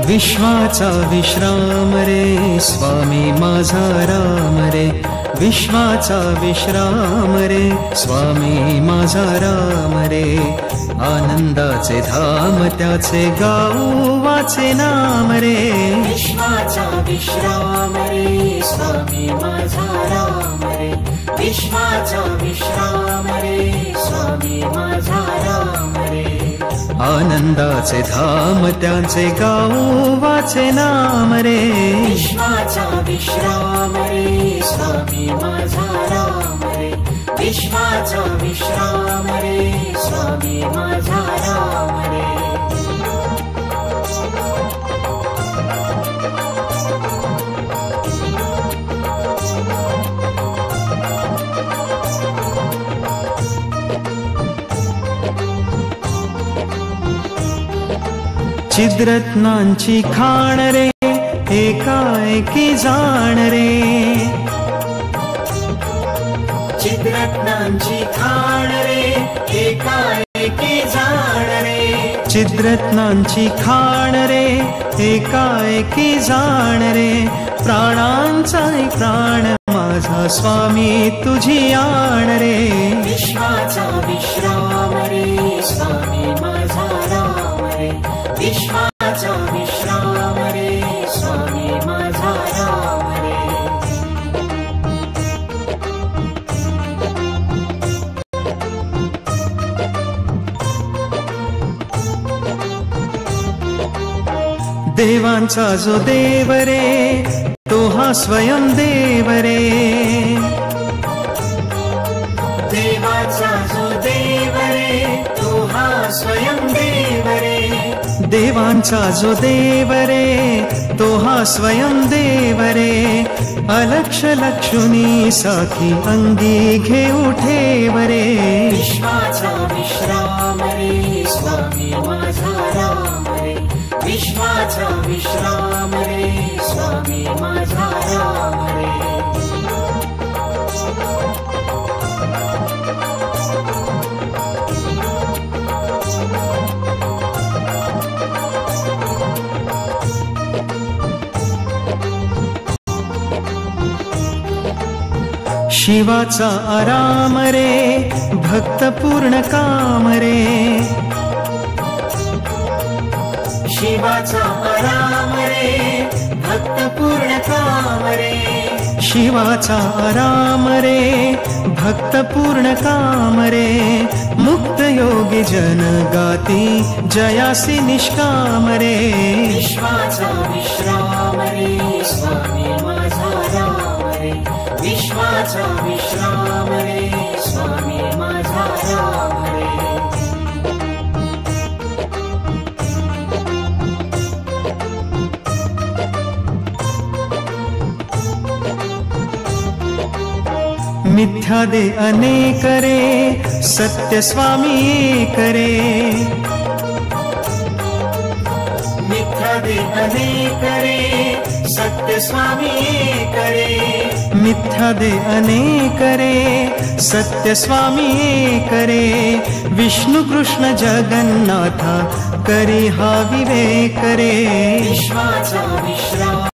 विश्वाचा विश्राम रे स्वामी माझा राम रे, विश्वाचा विश्राम रे स्वामी माझा राम रे, आनंदाचे धाम त्याचे गाऊ वाचे नाम रे, विश्वाचा विश्राम रे स्वामी माझा राम रे, विश्वाचा विश्राम रे स्वामी माझा राम रे, आनंदाचे धाम त्याचे गाऊ वाचे नाम रे, विश्वाचा विश्राम रे स्वामी माझा राम रे, विश्वाचा विश्राम रे स्वामी माझा राम रे. चिद्रत्नांची खाण रे एकाएकी जाण रे, चिद्रत्नांची खाण रे एकाएकी जाण रे, चिद्रत्नांची खाण रे एकाएकी जाण रे, प्राणांचा प्राण माझा स्वामी तुझी आण रे, विश्वाचा विश्राम रे स्वामी माझा राम रे, विश्वाचा विश्राम रे स्वामी माझा राम रे. देवांचा जो देव रे तो हा स्वयं देव रे, देवाचा जो देव रे तो हा स्वयं देव रे, देवांचा जो देव रे तो हा स्वयं देव रे, अलक्ष लक्षुनी साखी अंगी घेऊ ठेव रे, विश्वाचा विश्राम रे स्वामी माझा राम रे, विश्वाचा विश्राम रे स्वामी माझा राम रे. शिवाचा आराम रे भक्त पूर्ण काम रे, शिवाचा आराम रे भक्त पूर्ण काम रे, शिवाचा आराम रे भक्त पूर्ण काम रे, मुक्त योगी जन गाती जयासी निष्काम रे, विश्वाचा विश्राम रे स्वामी माझा राम रे, विश्वाचा विश्राम रे स्वामी माझा राम रे. मिथ्या दे अनेक रे सत्य स्वामी एक रे, मिथ्या दे अनेक रे सत्य स्वामी एक रे, मिथ्या दे अनेक रे सत्य स्वामी एक रे, विष्णु कृष्ण जगन्नाथा करी हा विवेक रे, विश्वाचा विश्राम